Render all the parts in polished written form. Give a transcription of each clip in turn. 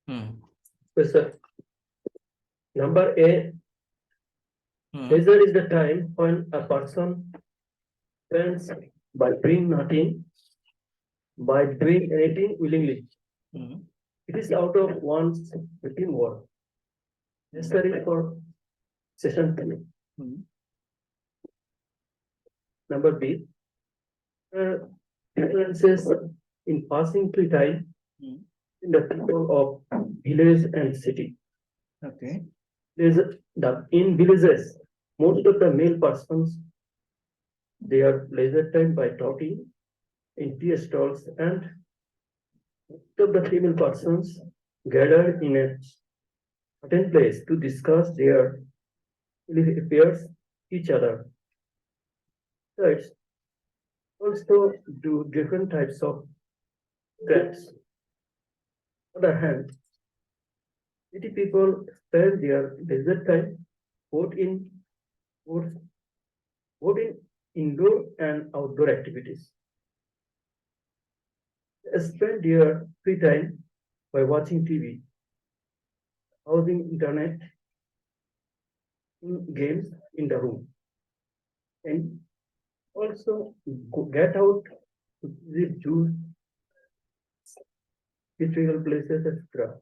Yes, sir. Number A, leisure is the time when a person spends by doing nothing, by doing anything willingly. It is out of one's routine work necessary for session time. Number B, differences in passing free time in the people of village and city. Okay. In villages, most of the male persons their leisure time by talking in tea stalls, and most of the female persons gather in a certain place to discuss their affairs each other. Thirds also do different types of crafts. On the other hand, city people spend their leisure time both in both, both in indoor and outdoor activities. They spend their free time by watching TV, browsing internet, games in the room, and also get out to visit zoos, historical places, etc.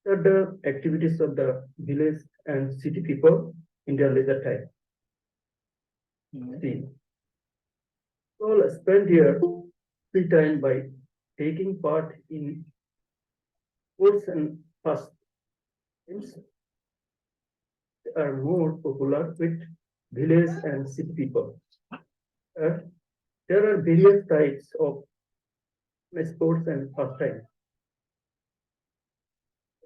Are the activities of the village and city people in their leisure time. See, all spend their free time by taking part in sports and pastimes are more popular with village and city people. There are various types of sports and pastimes.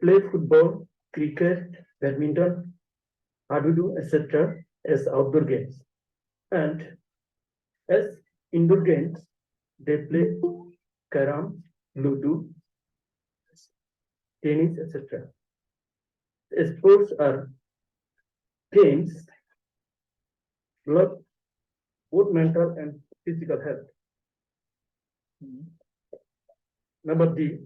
Play football, cricket, badminton, hadudu, etc. as outdoor games. And as indoor games, they play carom, ludo, tennis, etc. Sports are games develop both mental and physical health. Number D,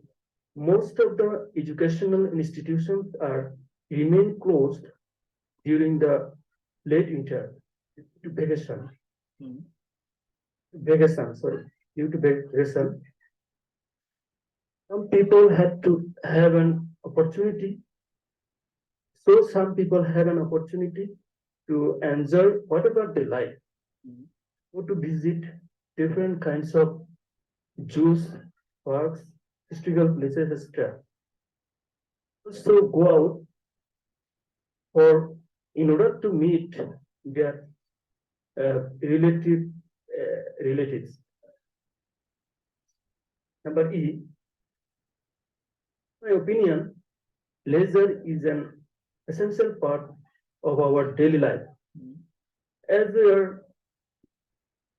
most of the educational institutions are remain closed during the late winter to vacation. Due to vacation. Some people had to have an opportunity. So some people have an opportunity to enjoy whatever they like, or to visit different kinds of zoos, parks, historical places, etc. So go out for in order to meet their relatives. Number E, my opinion, leisure is an essential part of our daily life. As we are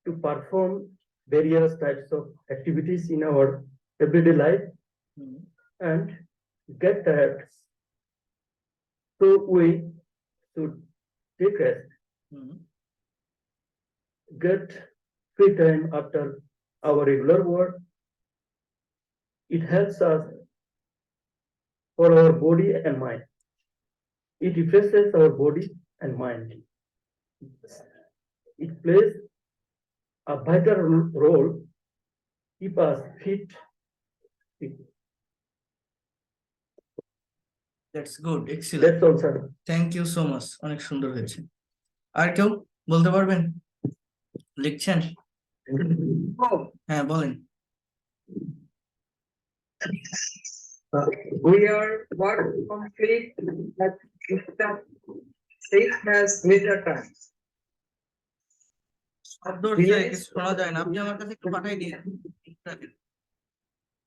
to perform various types of activities in our everyday life and get tired. So we should take rest, get free time after our regular work. It helps us for our body and mind. It refreshes our body and mind. It plays a vital role, keep us fit. That's good, excellent. That's all, sir. Thank you so much. অনেক সুন্দর হয়েছে। আর কেউ বলতে পারবেন? লিখছেন? হ্যাঁ বলেন। We are what complete that state has major times. শব্দ হচ্ছে কিছু শোনা যায় না, আপনি আমার কাছে একটু পাঠাই দিন।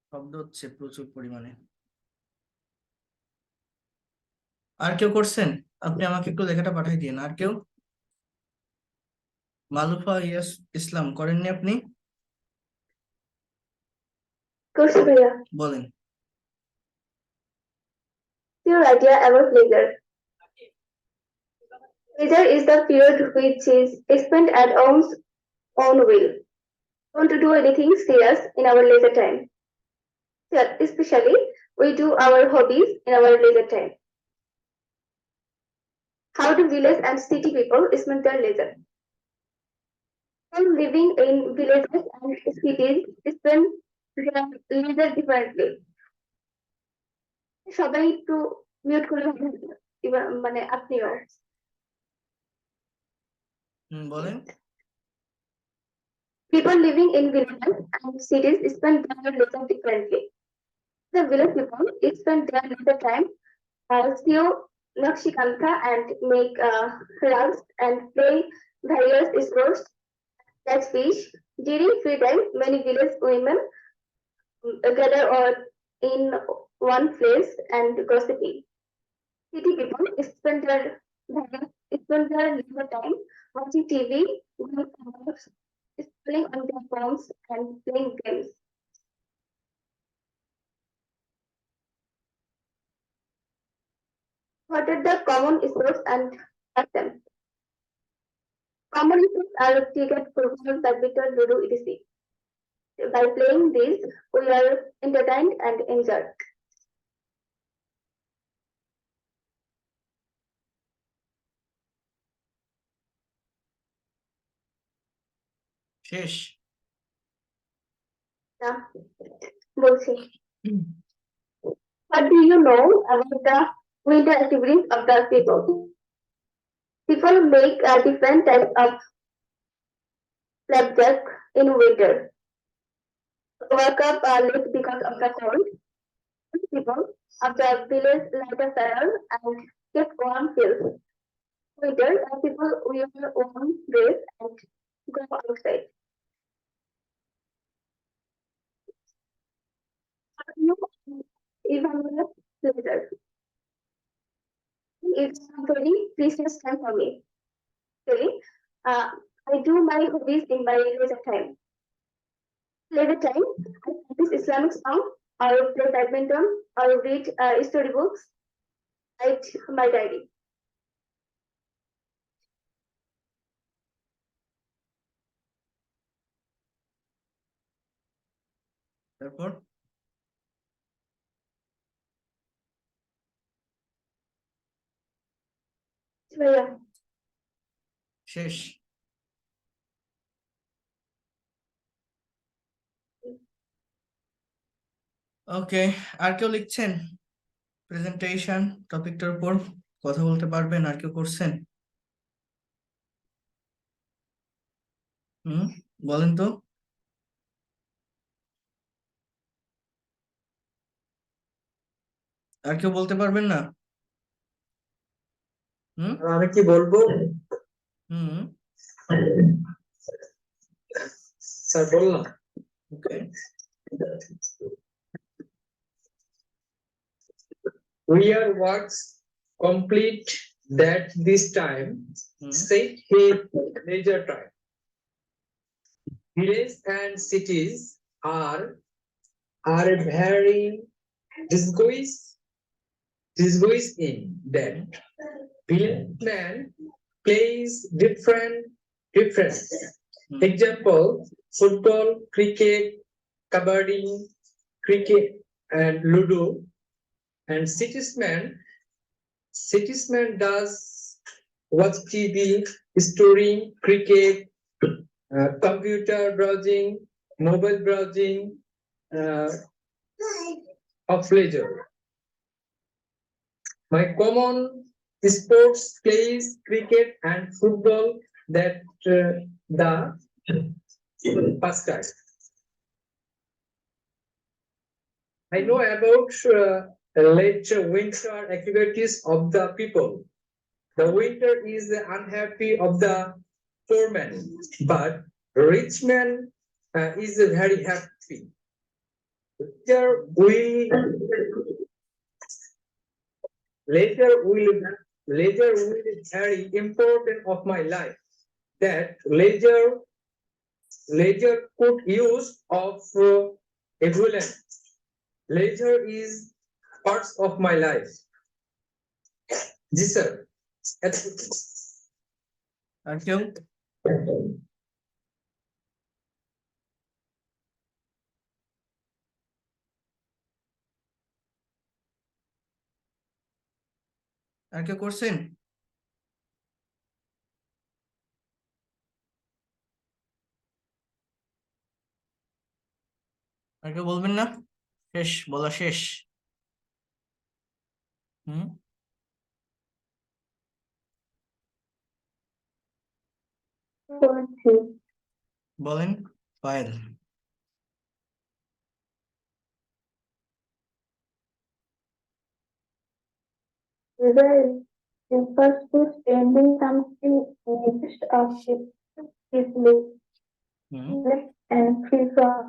শব্দ হচ্ছে প্রচুর পরিমাণে। আর কেউ করছেন? আপনি আমাকে একটু লেখাটা পাঠাই দিন। আর কেউ? মালুফা ইসলাম করেননি আপনি? বলেন। Your idea about leisure. Leisure is the period which is spent at one's own will. Want to do anything serious in our leisure time. Especially, we do our hobbies in our leisure time. How do village and city people spend their leisure? People living in villages and cities spend their leisure differently. সবাই একটু mute করে রাখবেন, এবার মানে আপনিও। বলেন। People living in villages and cities spend their leisure differently. The village people spend their leisure time sew Nakshikantha and make rugs and play various sports, catch fish. During free time, many village women gather or in one place and gossiping. City people spend their leisure time watching TV, going out, scrolling on their phones, and playing games. What are the common sports and customs? Common sports are cricket, football, badminton, ludo, etc. By playing these, we are entertained and enjoyed. শেষ। Now, বলছি, what do you know about the winter activities of the people? People make different types of flapjack in winter. Work up late because of the cold. People of the village light a fire and get warm fields. Winter, people wear warm dress and go outside. Even later. It's a very precious time for me. Really, I do my hobbies in my leisure time. Leisure time, I practice Islamic song, or play badminton, or read storybooks, write my diary. তারপর ভাইয়া, শেষ। ওকে, আর কেউ লিখছেন presentation টপিকটার উপর কথা বলতে পারবেন? আর কেউ করছেন? বলেন তো। আর কেউ বলতে পারবেন না? আমি কি বলবো? স্যার বললাম। ওকে। We are works complete that this time set his major time. Villages and cities are very disguised in that village man plays different. Example: football, cricket, kabaddi, cricket, and ludo. And citiesman does watch TV, story, cricket, computer browsing, mobile browsing, of leisure. My common sports plays cricket and football that the pastime. I know about late winter activities of the people. The winter is the unhappy of the poor man, but rich man is very happy. Later will very important of my life. That leisure could use of equivalent. Leisure is parts of my life. Yes, sir. আর কেউ? আর কেউ করছেন? আর কেউ বলবেন না? শেষ, বলা শেষ। হুম, বলেন Payel. Result refers to spending something next of it easily hmm, and free from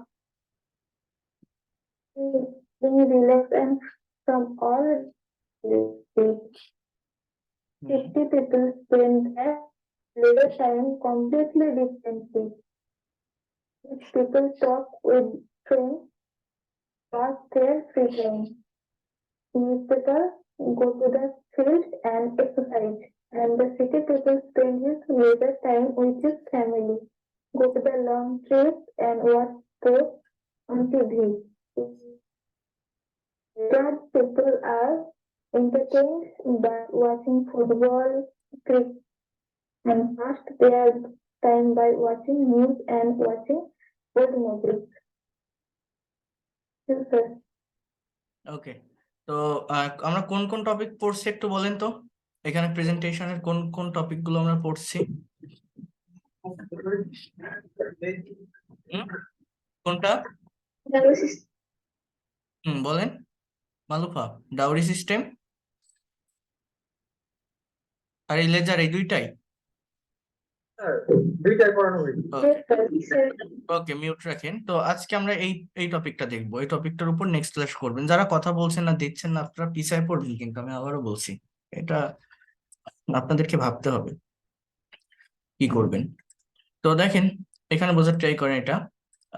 being relaxed and from all this. Hmm, 50 people spend their leisure time completely differently. People talk with friends, pass their free time. Newspaper, go to the field and exercise. And the city people spend his leisure time with his family. Go to the long trips and watch sports on TV. That people are entertained by watching football, cricket, and pass their time by watching news and watching old movies. Yes, sir. ওকে। তো আমরা কোন কোন topic পড়ছি একটু বলেন তো, এখানে প্রেজেন্টেশনের কোন কোন টপিক গুলো আমরা পড়ছি? হুম, কোনটা? বলেন মালুফা। ডাউরি সিস্টেম আর এই লেজার, এই দুইটাই? দুইটাই পড়ানো হয়েছে। Yes, sir. ওকে, মিউট রাখেন। তো আজকে আমরা এই এই টপিকটা দেখবো, এই টপিকটার উপর নেক্সট ক্লাস করবেন। যারা কথা বলছেন না, দিচ্ছেন না, আপনারা পিছায় পড়বেন, কিন্তু আমি আবারও বলছি এটা আপনাদেরকে ভাবতে হবে কি করবেন। তো দেখেন, এখানে বোঝার ট্রাই করেন এটা।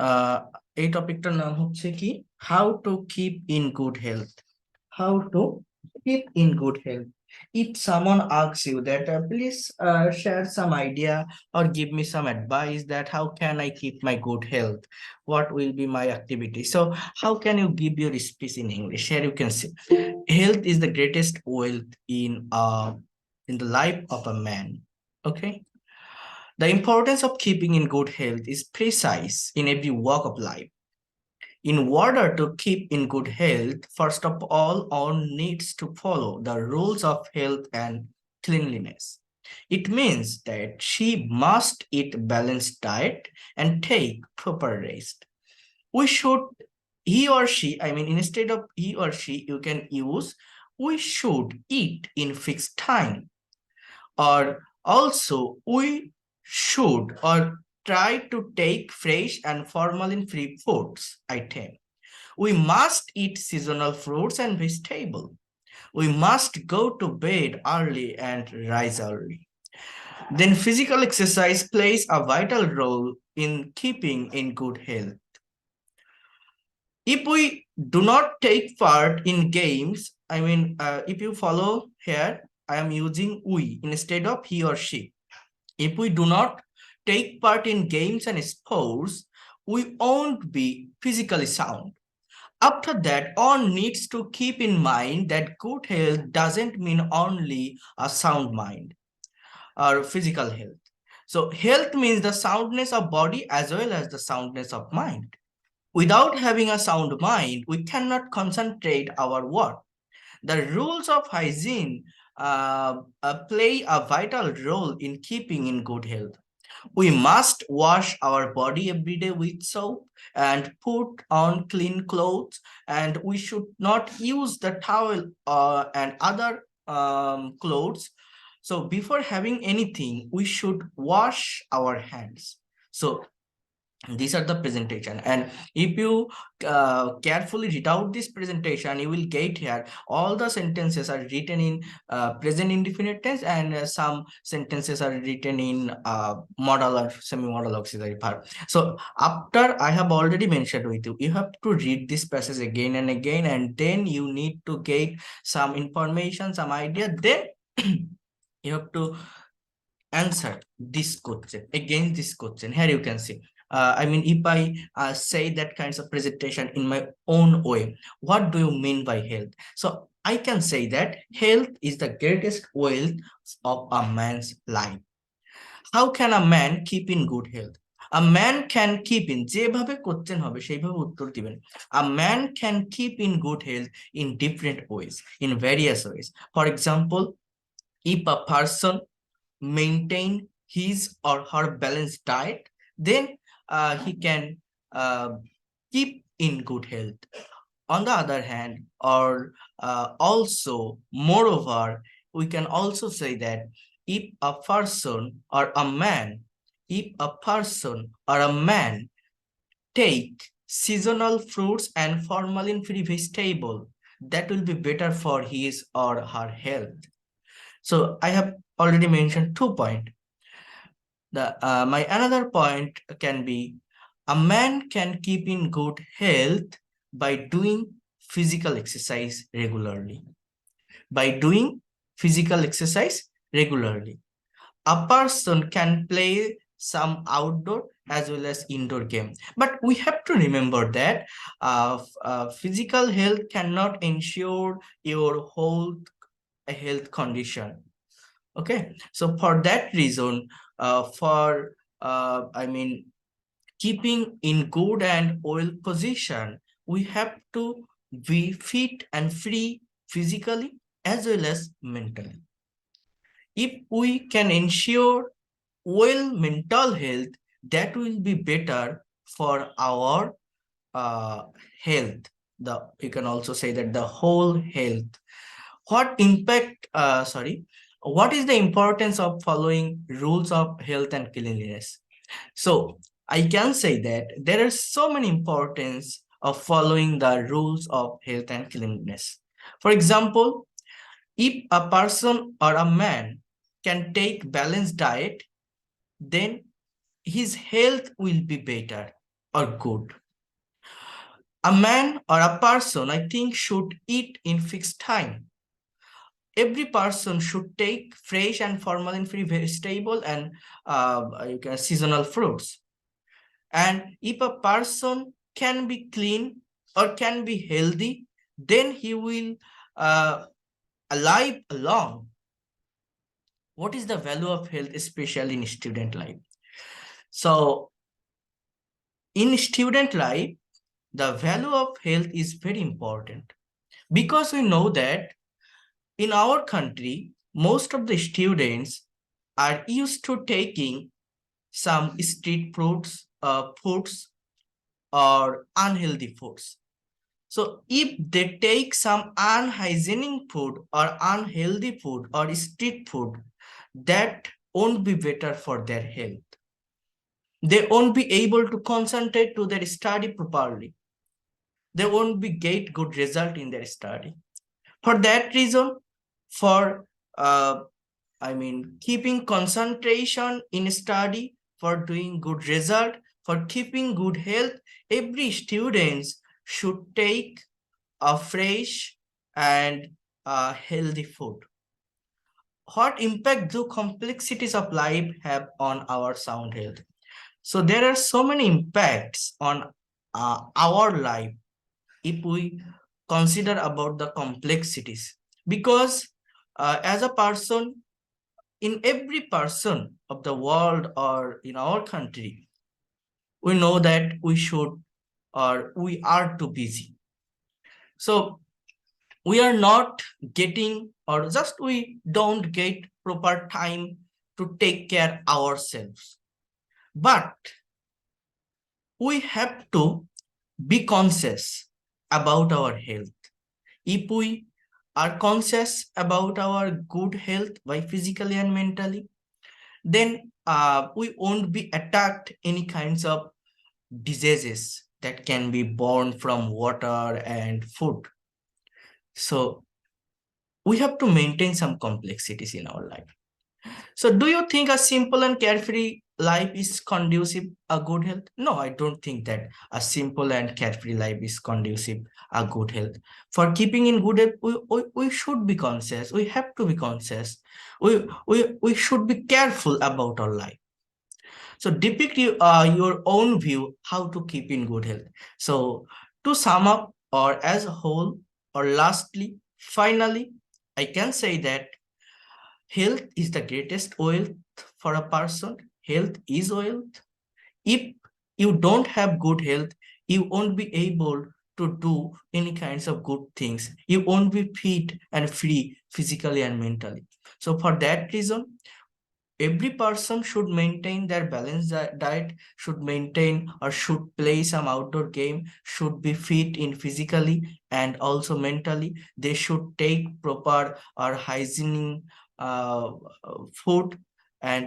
আহ এই টপিকটার নাম হচ্ছে কি, how to keep in good health. How to keep in good health. If someone asks you that, please share some idea or give me some advice that how can I keep my good health? What will be my activity? So how can you give your speech in English? Here you can see, health is the greatest wealth in the life of a man. Okay. The importance of keeping in good health is precise in every walk of life. In order to keep in good health, first of all, one needs to follow the rules of health and cleanliness. It means that she must eat balanced diet and take proper rest. We should, he or she, I mean, instead of he or she, you can use we should eat in fixed time. Or also, we should or try to take fresh and formalin-free foods item. We must eat seasonal fruits and vegetables. We must go to bed early and rise early. Then physical exercise plays a vital role in keeping in good health. If we do not take part in games, if you follow here, I am using we instead of he or she. If we do not take part in games and sports, we won't be physically sound. After that, one needs to keep in mind that good health doesn't mean only a sound mind or physical health. So health means the soundness of body as well as the soundness of mind. Without having a sound mind, we cannot concentrate our work. The rules of hygiene play a vital role in keeping in good health. We must wash our body every day with soap and put on clean clothes, and we should not use the towel and other clothes. So before having anything, we should wash our hands. So these are the presentation, and if you carefully read out this presentation, you will get here all the sentences are written in present indefinite tense, and some sentences are written in modal or semi-modal auxiliary verb. So after I have already mentioned with you, you have to read this passage again and again, and then you need to get some information, some idea, then you have to answer this question, again this question. Here you can see, I mean, if I say that kinds of presentation in my own way, what do you mean by health? So I can say that health is the greatest wealth of a man's life. How can a man keep in good health? A man can keep in, যেভাবে question হবে সেইভাবে উত্তর দিবেন। A man can keep in good health in different ways, in various ways. For example, if a person maintain his or her balanced diet, then he can keep in good health. On the other hand, or also, moreover, we can also say that if a person or a man, if a person or a man take seasonal fruits and formalin-free vegetable, that will be better for his or her health. So I have already mentioned 2 points. My another point can be a man can keep in good health by doing physical exercise regularly. By doing physical exercise regularly, a person can play some outdoor as well as indoor game. But we have to remember that physical health cannot ensure your whole health condition. Okay, so for that reason, I mean, keeping in good and well position, we have to be fit and free physically as well as mentally. If we can ensure well mental health, that will be better for our health. You can also say that the whole health. What is the importance of following rules of health and cleanliness? So I can say that there are so many importance of following the rules of health and cleanliness. For example, if a person or a man can take balanced diet, then his health will be better or good. A man or a person, I think, should eat in fixed time. Every person should take fresh and formalin-free vegetable and seasonal fruits. And if a person can be clean or can be healthy, then he will alive long. What is the value of health, especially in student life? So in student life, the value of health is very important, because we know that in our country, most of the students are used to taking some street foods or unhealthy foods. So if they take some unhygienic food or unhealthy food or street food, that won't be better for their health. They won't be able to concentrate to their study properly. They won't be get good result in their study. For that reason, for keeping concentration in study, for doing good result, for keeping good health, every student should take a fresh and healthy food. What impact do complexities of life have on our sound health? So there are so many impacts on our life if we consider about the complexities, because as a person, in every person of the world or in our country, we know that we are too busy. So we are not getting, or just we don't get proper time to take care ourselves. But we have to be conscious about our health. If we are conscious about our good health by physically and mentally, then we won't be attacked any kinds of diseases that can be born from water and food. So we have to maintain some complexities in our life. So do you think a simple and carefree life is conducive a good health? No, I don't think that a simple and carefree life is conducive a good health. For keeping in good health, we should be conscious. We have to be conscious. We should be careful about our life. So depict your own view how to keep in good health. So to sum up, or as a whole, or lastly, finally, I can say that health is the greatest wealth for a person. Health is wealth. If you don't have good health, you won't be able to do any kinds of good things. You won't be fit and free physically and mentally. So for that reason, every person should maintain their balanced diet, should maintain or should play some outdoor game, should be fit in physically and also mentally. They should take proper or hygienic food. And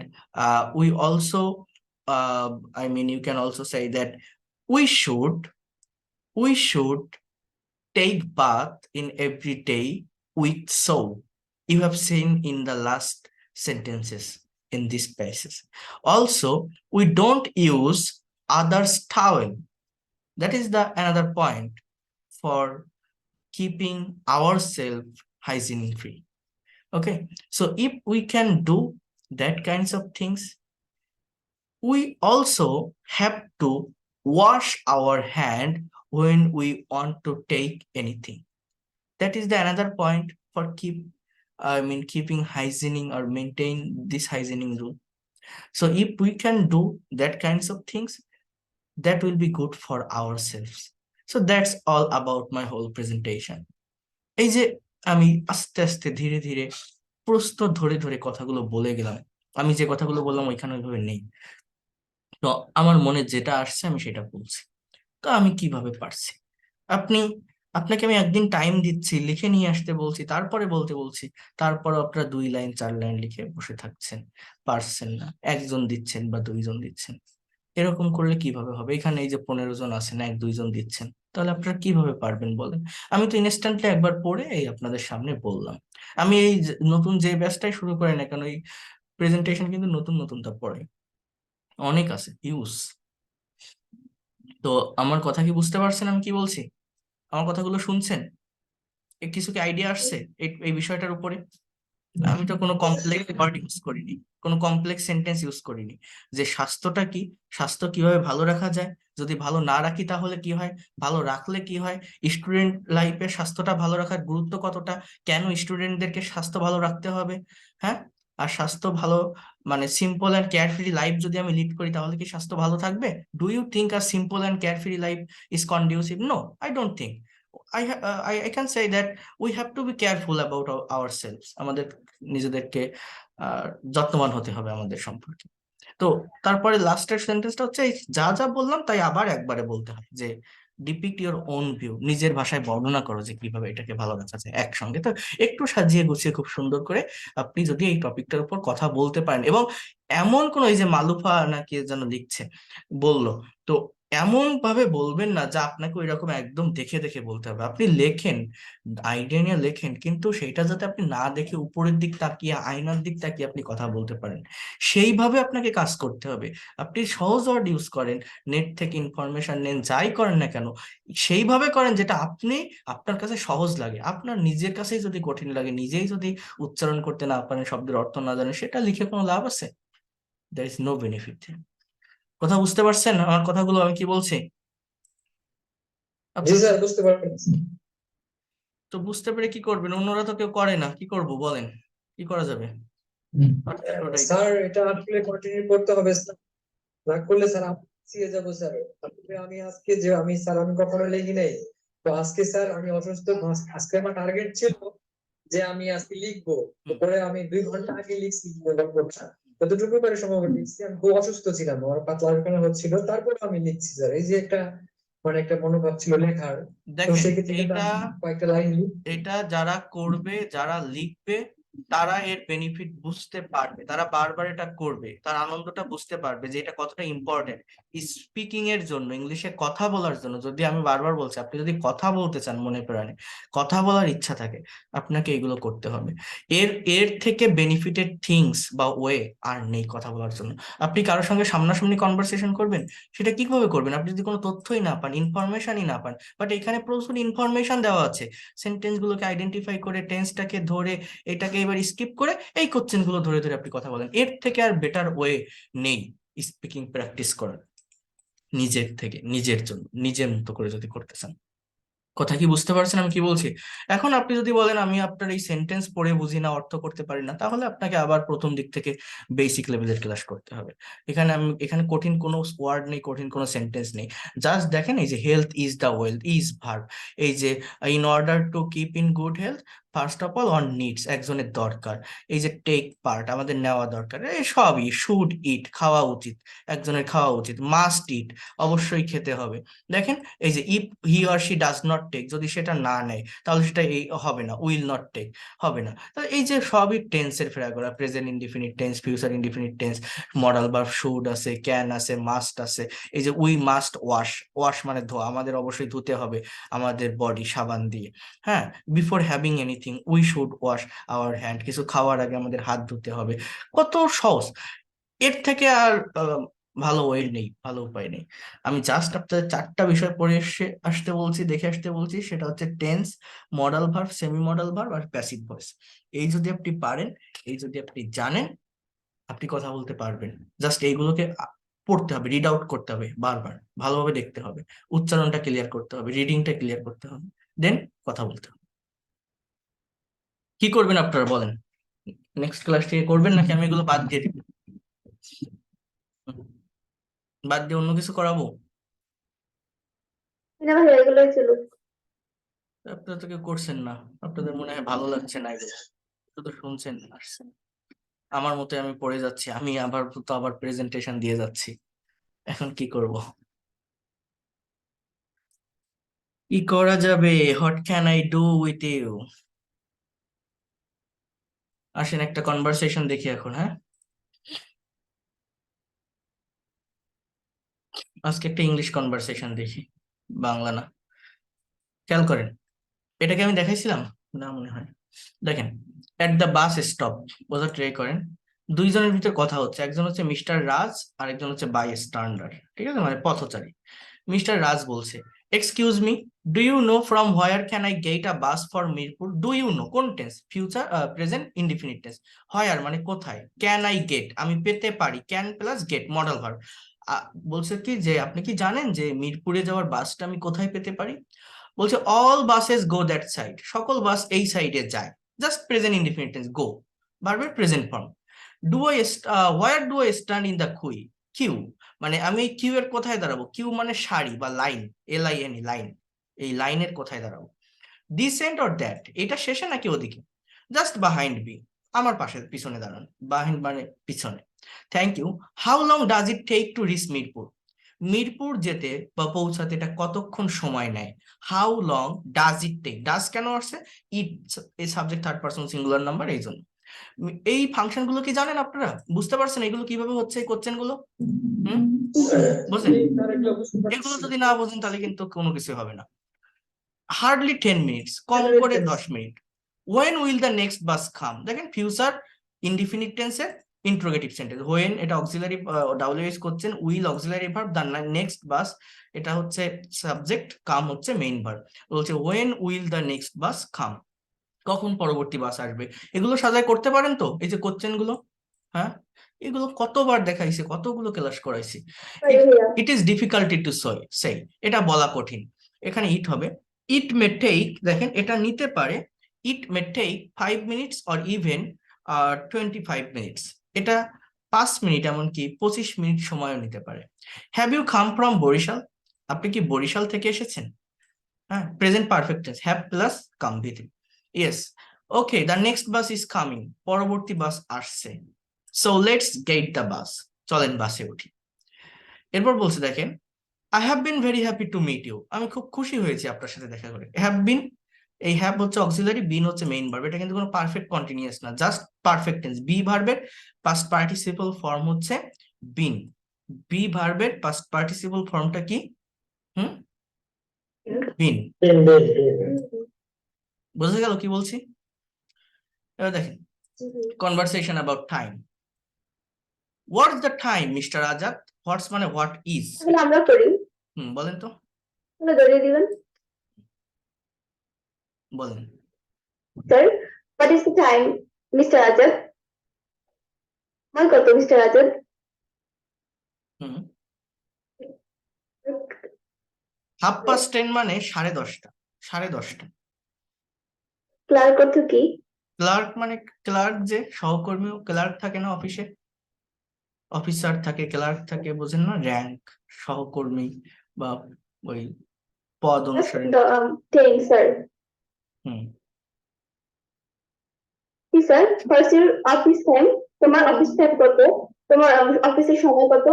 we also, I mean, you can also say that we should take bath in every day with soap. You have seen in the last sentences in this passage. Also, we don't use others' towel. That is the another point for keeping ourselves hygiene free. Okay, so if we can do that kinds of things, we also have to wash our hand when we want to take anything. That is the another point for keeping hygienic or maintain this hygienic rule. So if we can do that kinds of things, that will be good for ourselves. So that's all about my whole presentation. এই যে আমি আস্তে আস্তে ধীরে ধীরে প্রশ্ন ধরে ধরে কথাগুলো বলে গেলাম, আমি যে কথাগুলো বললাম ওইখানে ওইভাবে নেই, তো আমার মনে যেটা আসছে আমি সেটা বলছি। তো আমি কিভাবে পারছি, আপনাকে আমি একদিন টাইম দিচ্ছি, লিখে নিয়ে আসতে বলছি, তারপরে বলতে বলছি, তারপর আপনারা 2 লাইন 4 লাইন লিখে বসে থাকছেন, পারছেন না, একজন দিচ্ছেন বা 2জন দিচ্ছেন। এরকম করলে কিভাবে হবে? এখানে এই যে 15 জন আছেন, 1-2জন দিচ্ছেন, তাহলে আপনারা কিভাবে পারবেন বলেন? আমি তো ইনস্ট্যান্টলি একবার পড়ে এই আপনাদের সামনে বললাম। আমি এই নতুন যে ব্যাচটাই শুরু করি না কেন, এই প্রেজেন্টেশন কিন্তু নতুন নতুনটা পড়ে, অনেক আছে ইউজ। তো আমার কথা কি বুঝতে পারছেন আমি কি বলছি? আমার কথাগুলো শুনছেন? কিছু কি আইডিয়া আসছে এই বিষয়টার উপরে? আমি তো কোনো কমপ্লেক্স ওয়ার্ড ইউজ করিনি, কোনো কমপ্লেক্স সেন্টেন্স ইউজ করিনি। যে স্বাস্থ্যটা কি, স্বাস্থ্য কিভাবে ভালো রাখা যায়, যদি ভালো না রাখি তাহলে কি হয়, ভালো রাখলে কি হয়, স্টুডেন্ট লাইফে স্বাস্থ্যটা ভালো রাখার গুরুত্ব কতটা, কেন স্টুডেন্টদেরকে স্বাস্থ্য ভালো রাখতে হবে, হ্যাঁ। আর স্বাস্থ্য ভালো মানে সিম্পল অ্যান্ড কেয়ারফ্রি লাইফ যদি আমি লিড করি তাহলে কি স্বাস্থ্য ভালো থাকবে? Do you think a simple and carefree life is conducive? No, I don't think. I can say that we have to be careful about ourselves. আমাদের নিজেদেরকে যত্নবান হতে হবে আমাদের সম্পর্কে। তো তারপরে লাস্টের সেন্টেন্সটা হচ্ছে এই যা যা বললাম তাই আবার একবারে বলতে হয়, যে ডিপিক্ট ইউর ওন ভিউ, নিজের ভাষায় বর্ণনা করো যে কিভাবে এটাকে ভালো রাখা যায় একসঙ্গে। তো একটু সাজিয়ে গুছিয়ে খুব সুন্দর করে আপনি যদি এই টপিকটার উপর কথা বলতে পারেন, এবং এমন কোন, এই যে মালুফা নাকি যেন লিখছে বললো, তো এমন ভাবে বলবেন না যা আপনাকে ওই রকম একদম দেখে দেখে বলতে হবে। আপনি লেখেন, আইডিয়া নিয়ে লেখেন, কিন্তু সেটা যাতে আপনি না দেখে উপরের দিক তাকিয়ে আয়নার দিক তাকিয়ে আপনি কথা বলতে পারেন, সেইভাবে আপনাকে কাজ করতে হবে। আপনি সহজ ওয়ার্ড ইউজ করেন, নেট থেকে ইনফরমেশন নেন, যাই করেন না কেন সেইভাবে করেন যেটা আপনার কাছে সহজ লাগে। আপনার নিজের কাছেই যদি কঠিন লাগে, নিজেই যদি উচ্চারণ করতে না পারেন, শব্দের অর্থ না জানেন, সেটা লিখে কোনো লাভ আছে? There is no benefit. কথা বুঝতে পারছেন আমার কথাগুলো আমি কি বলছি? জি স্যার, বুঝতে পারছি। তো বুঝতে পেরে কি করবেন? অন্যরা তো কেউ করে না, কি করব বলেন, কি করা যাবে? স্যার এটা আসলে কন্টিনিউ করতে হবে স্যার, না করলে স্যার আমি পিছিয়ে যাবো স্যার। আসলে আমি আজকে যে আমি স্যার আমি কখনো লিখি নাই, তো আজকে স্যার আমি অসুস্থ, আজকে আমার টার্গেট ছিল যে আমি আজকে লিখবো, তো পরে আমি 2 ঘন্টা আগে লিখছি গল্পটা, যতটুকু পারে সম্ভব লিখছি। আমি খুব অসুস্থ ছিলাম, আমার পাতলা পায়খানা হচ্ছিল, তারপরে আমি লিখছি স্যার। এই যে একটা মানে একটা মনোভাব ছিল লেখার, তো দেখেন, সেক্ষেত্রে কিন্তু এটা আমি কয়েকটা লাইন এটা যারা করবে, যারা লিখবে, তারা এর বেনিফিট বুঝতে পারবে, তারা বারবার এটা করবে, তার আনন্দটা বুঝতে পারবে যে এটা কতটা ইম্পর্টেন্ট স্পিকিং এর জন্য, ইংলিশে কথা বলার জন্য। যদি আমি বারবার বলছি, আপনি যদি কথা বলতে চান, মনে প্রাণে কথা বলার ইচ্ছা থাকে, আপনাকে এগুলো করতে হবে। এর এর থেকে বেনিফিটেড থিংস বা ওয়ে আর নেই কথা বলার জন্য। আপনি কারোর সঙ্গে সামনাসামনি কনভারসেশন করবেন, সেটা কিভাবে করবেন আপনি যদি কোনো তথ্যই না পান, ইনফরমেশনই না পান? বাট এখানে প্রচুর ইনফরমেশন দেওয়া আছে, সেন্টেন্স গুলোকে আইডেন্টিফাই করে, টেন্সটাকে ধরে, এটাকে এবার স্কিপ করে এই কোশ্চেন গুলো ধরে ধরে আপনি কথা বলেন। এর থেকে আর বেটার ওয়ে নেই স্পিকিং প্র্যাকটিস করার, নিজের থেকে, নিজের জন্য, নিজের মতো করে যদি করতে চান। কথা কি বুঝতে পারছেন আমি কি বলছি? এখন আপনি যদি বলেন আমি আপনার এই সেন্টেন্স পড়ে বুঝি না, অর্থ করতে পারি না, তাহলে আপনাকে আবার প্রথম দিক থেকে বেসিক লেভেলের ক্লাস করতে হবে। এখানে কঠিন কোনো ওয়ার্ড নেই, কঠিন কোনো সেন্টেন্স নেই। জাস্ট দেখেন, এই যে health is the wealth, is verb. এই যে in order to keep in good health, first of all on needs, একজনের দরকার। এই যে টেক পার্ট, আমাদের নেওয়া দরকার। এই সবই, শুড ইট, খাওয়া উচিত, একজনের খাওয়া উচিত। মাস্ট ইট, অবশ্যই খেতে হবে। দেখেন, এই যে if he or she does not take, যদি সেটা না নেয় তাহলে সেটা এই হবে না, উইল নট টেক হবে না। তো এই যে সবই টেন্সের ফেরা করা, present indefinite tense, future indefinite tense, modal verb should আছে, ক্যান আছে, মাস্ট আছে। এই যে উই মাস্ট ওয়াশ, ওয়াশ মানে ধোয়া, আমাদের অবশ্যই ধুতে হবে আমাদের বডি সাবান দিয়ে। হ্যাঁ, before having anything we should wash our hand, কিছু খাওয়ার আগে আমাদের হাত ধুতে হবে। কত সহজ! এর থেকে আর ভালো ওয়ে নেই, ভালো উপায় নেই। আমি জাস্ট আপনাদের 4টা বিষয় পড়ে আসতে বলছি, দেখে আসতে বলছি। সেটা হচ্ছে tense, modal verb, semi modal verb আর প্যাসিভ ভয়েস। এই যদি আপনি পারেন, এই যদি আপনি জানেন, আপনি কথা বলতে পারবেন। জাস্ট এইগুলোকে পড়তে হবে, রিড আউট করতে হবে বারবার, ভালোভাবে দেখতে হবে, উচ্চারণটা ক্লিয়ার করতে হবে, রিডিংটা ক্লিয়ার করতে হবে, দেন কথা বলতে হবে। কি করবেন আপনারা বলেন? নেক্সট ক্লাস থেকে করবেন নাকি আমি এগুলো বাদ দিয়ে দিব? বাদ দিয়ে অন্য কিছু করাবো? না ভাই, এগুলোই ছিল। আপনারা তো কেউ করছেন না, আপনাদের মনে হয় ভালো লাগছে না এগুলো, শুধু শুনছেন আসছেন। আমার মতে আমি পড়ে যাচ্ছি, আমি আবার প্রেজেন্টেশন দিয়ে যাচ্ছি। এখন কি করব? কি করা যাবে? What can I do with you? আসেন একটা কনভারসেশন দেখি এখন। হ্যাঁ, আজকে একটা ইংলিশ কনভারসেশন দেখি, বাংলা না। খেয়াল করেন, এটাকে আমি দেখাইছিলাম না মনে হয়। দেখেন, এট দ্য বাস স্টপ, বোঝা ট্রাই করেন। দুইজনের ভিতর কথা হচ্ছে, একজন হচ্ছে মিস্টার রাজ আর একজন হচ্ছে বাই স্ট্যান্ডার্ড, ঠিক আছে, মানে পথচারী। মিস্টার রাজ বলছে, excuse me, do you know from where can I get a bus for Mirpur? Do you know কোন tense? Future, present indefinite tense. Where মানে কোথায়, ক্যান আই গেট আমি পেতে পারি, can plus get modal verb. বলছে কি যে আপনি কি জানেন যে মিরপুরে যাওয়ার বাসটা আমি কোথায় পেতে পারি? বলছে all buses go that side, সকল বাস এই সাইডে যায়। Just present indefinite tense, go, ভার্বের present form. Do I where do I stand in the queue, মানে আমি এই কিউ এর কোথায় দাঁড়াবো? কিউ মানে সারি বা লাইন, LINE, লাইন। এই লাইনের কোথায় দাঁড়াবো? দিস এন্ড অর দ্যাট, এটা শেষে নাকি ওদিকে? জাস্ট বাহাইন্ড বি, আমার পাশে, পিছনে দাঁড়ান। বাহাইন্ড মানে পিছনে। Thank you. How long does it take to reach Mirpur? Mirpur যেতে বা পৌঁছাতে এটা কতক্ষণ সময় নেয়? How long does it take, does কেন আসছে? ইট, এই subject third person singular number, এই জন্য। এই ফাংশন গুলো কি জানেন আপনারা? বুঝতে পারছেন এগুলো কিভাবে হচ্ছে, এই কোশ্চেন গুলো? বুঝলেন? এগুলো যদি না বুঝেন তাহলে কিন্তু কোনো কিছু হবে না। হার্ডলি 10 মিনিটস, কম করে 10 minute. When will the next bus come, দেখেন ফিউচার ইনডিফিনিট টেন্সের ইন্ট্রোগেটিভ সেন্টেন্স। হোয়েন এটা অক্সিলারি WH করছেন, will auxiliary verb, the next bus এটা হচ্ছে সাবজেক্ট, কাম হচ্ছে মেইন ভার্ব। বলছে when will the next bus come, কখন পরবর্তী বাস আসবে। এগুলো সাজায় করতে পারেন তো, এই যে কোশ্চেন গুলো? হ্যাঁ, এগুলো কতবার দেখাইছে, কতগুলো ক্লাস করাইছি। It is difficulty to say, এটা বলা কঠিন। এখানে ইট হবে, ইট মে টেক, দেখেন এটা নিতে পারে, it may take 5 minutes or even 25 minutes, এটা 5 মিনিট এমনকি 25 মিনিট সময়ও নিতে পারে। Have you come from Barisal, আপনি কি বরিশাল থেকে এসেছেন? হ্যাঁ, present perfect tense, have plus come ভিতরে। Yes, okay, the next bus is coming, পরবর্তী বাস আসছে। So let's get the bus, চলেন বাসে উঠি। এরপর বলছে দেখেন, I have been very happy to meet you, আমি খুব খুশি হয়েছি আপনার সাথে দেখা করে। হ্যাভ বিন, এই হ্যাভ হচ্ছে অক্সিলারি, বিন হচ্ছে মেইন ভার্ব। এটা কিন্তু কোনো পারফেক্ট কন্টিনিউয়াস না, জাস্ট পারফেক্ট টেন্স। বি ভার্বের পাস্ট পার্টিসিপল ফর্ম হচ্ছে বিন। বি ভার্বের পাস্ট পার্টিসিপল ফর্মটা কি? বিন। বোঝা গেল কি বলছি? এবার দেখেন, conversation about time. What is the time mister Azad? What's মানে হোয়াট ইজ। আমরা করি, বলেন তো, ধরিয়ে দিবেন। বলেন। Sir, what is the time mister Azad? কত মিস্টার আজাদ? হুম 10:30 মানে 10:30, 10:30। ক্লার্ক অর্থ কি? ক্লার্ক মানে ক্লার্ক, যে সহকর্মী, ক্লার্ক থাকে না অফিসে, অফিসার থাকে, ক্লার্ক থাকে, বোঝেন না, র্যাঙ্ক, সহকর্মী বা ওই পদ অনুসারে। 10 স্যার। হুম কি sir? First year office time, তোমার অফিস টাইম কত? তোমার অফিসের সময় কত?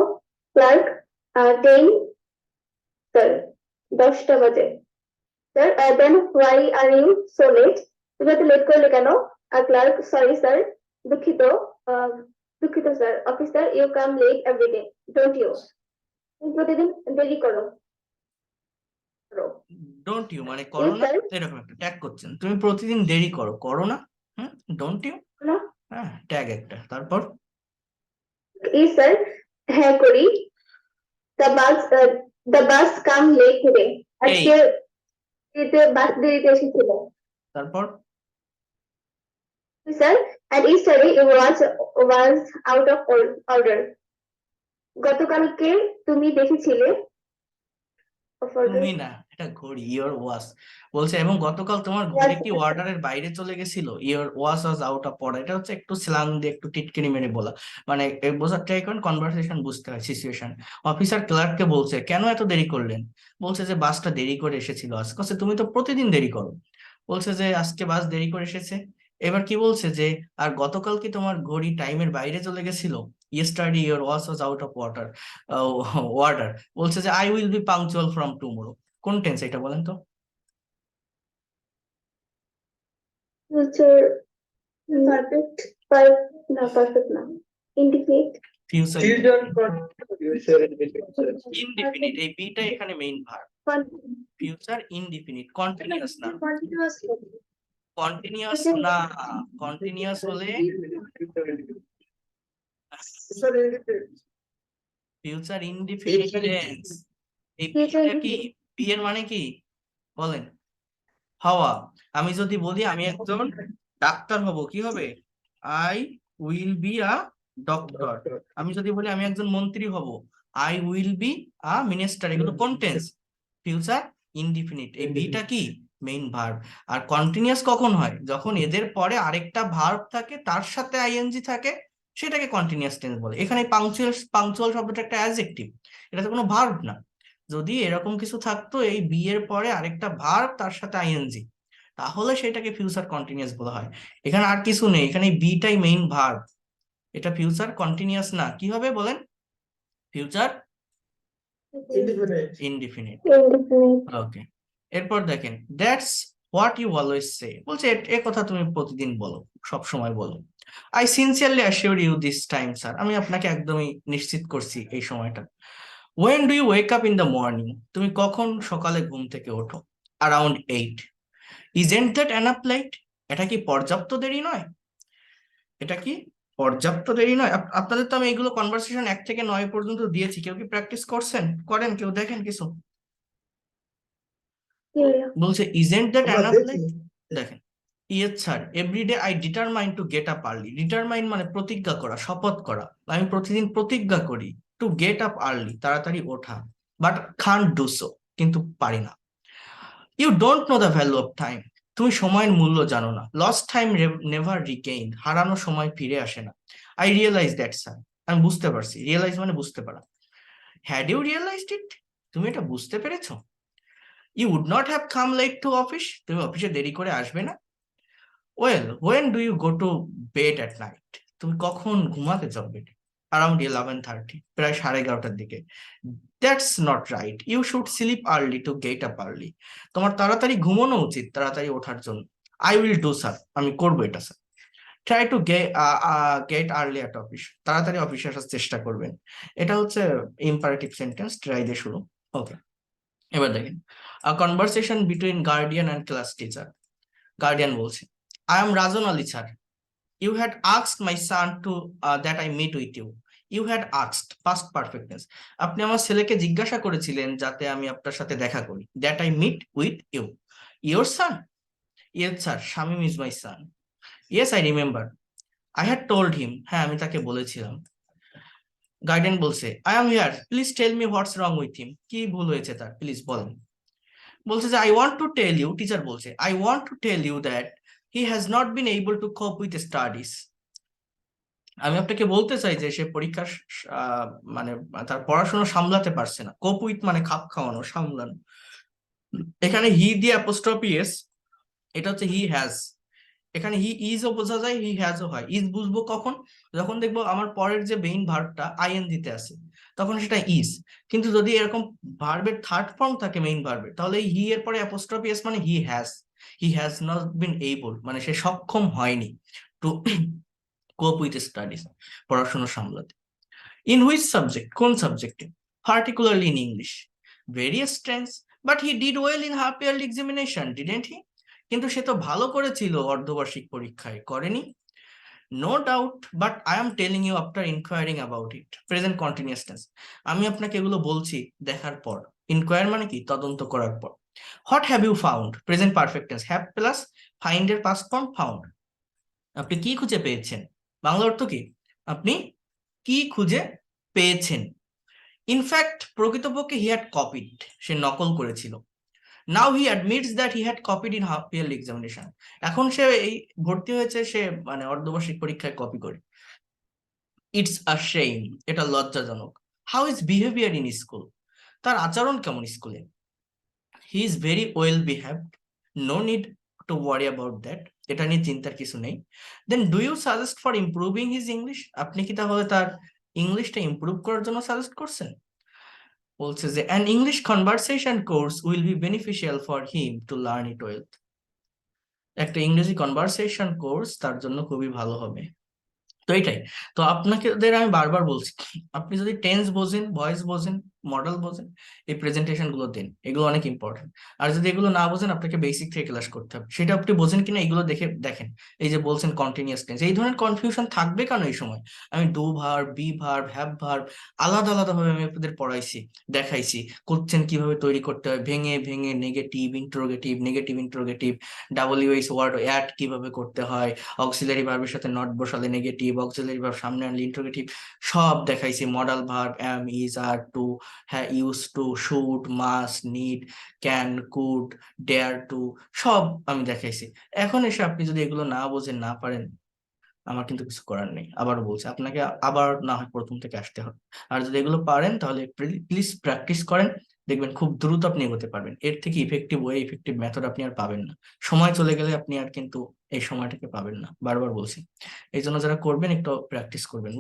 ক্লার্ক 10 স্যার, 10টা বাজে। Sir then why are you so late? তুমি এত লেট করলে কেন? ক্লার্ক সরি স্যার, দুঃখিত, দুঃখিত sir. Officer you come late everyday, don't you? তুমি প্রতিদিন দেরি করো। ডোন্ট ইউ মানে করো Yes, না, sir. এরকম একটা ট্যাগ করছেন, তুমি প্রতিদিন দেরি করো, করো না। ডোন্ট ইউ, না? হ্যাঁ ট্যাগ একটা। তারপর Yes, sir. হ্যাঁ করি। The bus come late today. আজকে বাস দেরিতে এসেছিল। তারপর Sir, and yesterday it was out of order. গতকালকে তুমি দেখেছিলে of order. তুমি না, এটা ঘড়ি, ইওর ওয়াচ বলছে, এবং গতকাল তোমার ঘড়িটি অর্ডারের বাইরে চলে গেছিল, your watch was out of order. এটা হচ্ছে একটু স্ল্যাং দিয়ে একটু টিটকিরি মেরে বলা, মানে বোঝার ট্রাই করেন, কনভারসেশন বুঝতে হয়, সিচুয়েশন। অফিসার ক্লার্ককে বলছে কেন এত দেরি করলেন? বলছে যে বাসটা দেরি করে এসেছিল আজ। কাছে তুমি তো প্রতিদিন দেরি করো। বলছে যে আজকে বাস দেরি করে এসেছে। এবার কি বলছে যে আর গতকাল কি তোমার ঘড়ি টাইমের বাইরে চলে গেছিল? Yesterday your watch was out of order. বলছে যে I will be punctual from tomorrow. কোন টেন্স এটা বলেন তো? Future perfect, না perfect না, indefinite. ফিউচার Future ইনডিফিনিট, এই বিটা এখানে main verb. Future indefinite, continuous না, কন্টিনিউয়াস না। কন্টিনিউয়াস হলে ফিউচার ইনডিফিনিট টেন্স। এই বিটা কি, বি এর মানে কি বলেন? হওয়া। আমি যদি বলি আমি একজন ডাক্তার হব, কি হবে? I will be a doctor. আমি যদি বলি আমি একজন মন্ত্রী হব, I will be a minister. এগুলো কোন টেন্স? Future indefinite. এই বিটা কি, মেইন ভার্ব। আর কন্টিনিউয়াস কখন হয়? যখন এদের পরে আরেকটা ভার্ব থাকে, তার সাথে আইএনজি থাকে, সেটাকে কন্টিনিউয়াস টেন্স বলে। এখানে পাংচুয়াল, পাংচুয়াল শব্দটা একটা অ্যাডজেক্টিভ, এটা তো কোনো ভার্ব না। যদি এরকম কিছু থাকতো, এই বি এর পরে আরেকটা ভার্ব, তার সাথে আইএনজি, তাহলে সেটাকে ফিউচার কন্টিনিউয়াস বলা হয়। এখানে আর কিছু নেই, এখানে বিটাই মেইন ভার্ব। এটা ফিউচার কন্টিনিউয়াস না, কি হবে বলেন? Future indefinite. ওকে, এরপর দেখেন, that's what you always say. বলছে এ কথা তুমি প্রতিদিন বলো, সব সময় বলো। I sincerely assure you this time sir. আমি আপনাকে একদমই নিশ্চিত করছি এই সময়টা। When do you wake up in the morning? তুমি কখন সকালে ঘুম থেকে ওঠো? Around 8। Isn't that enough light? এটা কি পর্যাপ্ত দেরি নয়? এটা কি পর্যাপ্ত দেরি নয়? আপনাদের তো আমি এগুলো কনভারসেশন 1 থেকে 9 পর্যন্ত দিয়েছি, কেউ কি প্র্যাকটিস করেন কেউ? দেখেন কিছু বলছে, ইজেন্ট দ্যাট এনাফ লাইট। দেখেন, yes sir, everyday I determine to get up early. Determine মানে প্রতিজ্ঞা করা, শপথ করা। আমি প্রতিদিন প্রতিজ্ঞা করি টু গেট আপ আর্লি, তাড়াতাড়ি ওঠা, বাট কান্ট ডু সো, কিন্তু পারি না। You don't know the value of time. তুমি সময়ের মূল্য জানো না। লস্ট টাইম নেভার রিগেইন, হারানো সময় ফিরে আসে না। আই রিয়েলাইজ দ্যাট স্যার, আমি বুঝতে পারছি। রিয়েলাইজ মানে বুঝতে পারা। Had you realised it? তুমি এটা বুঝতে পেরেছো? You would not have come late to office, তুমি অফিসে দেরি করে আসবে না। Well, when do you go to bed at night? তুমি কখন ঘুমাতে যাও বেডে? অ্যারাউন্ড 11:30, প্রায় 11:30টার দিকে। That's not right, you should sleep early to get up early. তোমার তাড়াতাড়ি ঘুমানো উচিত, তাড়াতাড়ি ওঠার জন্য। আই উইল ডু স্যার, আমি করবো এটা sir. Try to get early at office, তাড়াতাড়ি অফিসে আসার চেষ্টা করবেন। এটা হচ্ছে ইম্পারেটিভ সেন্টেন্স, ট্রাই দিয়ে শুরু। ওকে, এবার দেখেন, conversation between guardian and class teacher. Guardian বলছে, I am Rajan Ali sir. You had asked my son to that I meet with you. You had asked, past perfectness. আপনি আমার ছেলেকে জিজ্ঞাসা করেছিলেন যাতে আমি আপনার সাথে দেখা করি। That I meet with you. Your son? Yes sir, Shamim is my son. Yes, I remember. I had told him. হ্যাঁ, আমি তাকে বলেছিলাম। গার্ডেন বলছে I am here, please tell me what's wrong with him, কি ভুল হয়েছে তার, please বলেন। বলছে যে I want to tell you, teacher বলছে I want to tell you that he has not been able to cope with studies. আমি আপনাকে বলতে চাই যে সে পরীক্ষার মানে তার পড়াশোনা সামলাতে পারছে না। কোপ উইথ মানে খাপ খাওয়ানো, সামলানো। এখানে হি দিয়ে অ্যাপোস্ট্রফি এস, এটা হচ্ছে হি হ্যাজ। এখানে হি ইজ ও বোঝা যায়, হি হ্যাজ ও হয়। ইজ বুঝবো কখন, যখন দেখবো আমার পরের যে মেইন ভার্বটা আইএন দিতে আছে, তখন সেটা ইজ। কিন্তু যদি এরকম ভার্বের থার্ড ফর্ম থাকে মেইন ভার্বের, তাহলে হি এর পরে অ্যাপোস্ট্রফি এস মানে হি হ্যাজ নট বিন এবল, মানে সে সক্ষম হয়নি টু কোপ উইথ স্টাডিজ, পড়াশোনা সামলাতে। ইন হুইচ সাবজেক্ট, কোন সাবজেক্টে? Particularly in English. Various tense, but he did well in half yearly examination, didn't he? কিন্তু সে তো ভালো করেছিল অর্ধবার্ষিক পরীক্ষায়, করেনি? No doubt, but I am telling you after inquiring about it. Present continuous tense, আমি আপনাকে এগুলো বলছি দেখার পর। ইনকোয়ার মানে কি, তদন্ত করার পর। What have you found, present perfect tense, have plus find এর পাস্ট ফর্ম ফাউন্ড। আপনি কি খুঁজে পেয়েছেন, বাংলা অর্থ কি, আপনি কি খুঁজে পেয়েছেন। ইনফ্যাক্ট প্রকৃতপক্ষে হি হ্যাড কপিড, সে নকল করেছিল। Now he admits that he had copied in half yearly examination, এখন সে এই ভর্তি হয়েছে, সে মানে অর্ধবার্ষিক পরীক্ষায় কপি করে। ইটস আ শেম, এটা লজ্জাজনক। How is behaviour in school, তার আচরণ কেমন স্কুলে। He is very well behaved, no need to worry about that, এটা নিয়ে চিন্তার কিছু নেই। Then do you suggest for improving his English, আপনি কি তাহলে তার ইংলিশটা ইমপ্রুভ করার জন্য সাজেস্ট করছেন? বলছে যে an English conversation course will be beneficial for him to learn it well, একটা ইংরেজি কনভারসেশন কোর্স তার জন্য খুবই ভালো হবে। তো এটাই, তো আপনাকে আমি বারবার বলছি, আপনি যদি টেন্স বোঝেন, ভয়েস বোঝেন, মডেল বোঝেন, এই প্রেজেন্টেশন গুলো দিন, এগুলো অনেক ইম্পর্টেন্ট। আর যদি এগুলো না বোঝেন, আপনাকে বেসিক থেকে ক্লাস করতে হবে, সেটা আপনি বোঝেন কিনা এগুলো দেখে দেখেন। এই যে বলছেন কন্টিনিউয়াস টেন্স, এই ধরনের কনফিউশন থাকবে কেন এই সময়? আমি do verb, be verb, have verb আলাদা আলাদা ভাবে আমি আপনাদের পড়াইছি, দেখাইছি কোশ্চেন কিভাবে তৈরি করতে হয়, ভেঙে ভেঙে negative interrogative, WH word add কিভাবে করতে হয়, অক্সিলারি ভার্বের সাথে নট বসালে নেগেটিভ, অক্সিলারি ভার্ব সামনে আনলে ইন্টারোগেটিভ, সব দেখাইছি। Modal verb am, is, are, to, হ্যাঁ, use to, should, must, need, can, could, dare to, সব আমি দেখাইছি। এখন এসে আপনি যদি এগুলো না বোঝেন, না পারেন, আমার কিন্তু কিছু করার নেই। আবারও বলছি, আপনাকে আবার না হয় প্রথম থেকে আসতে হবে। আর যদি এগুলো পারেন, তাহলে প্লিজ প্র্যাকটিস করেন, দেখবেন খুব দ্রুত আপনি এগোতে পারবেন। এর থেকে ইফেক্টিভ ওয়ে, ইফেক্টিভ মেথড আপনি আর পাবেন না। সময় চলে গেলে আপনি আর কিন্তু এই সময়টাকে পাবেন না, বারবার বলছি। এই জন্য যারা করবেন, একটু প্র্যাকটিস করবেন।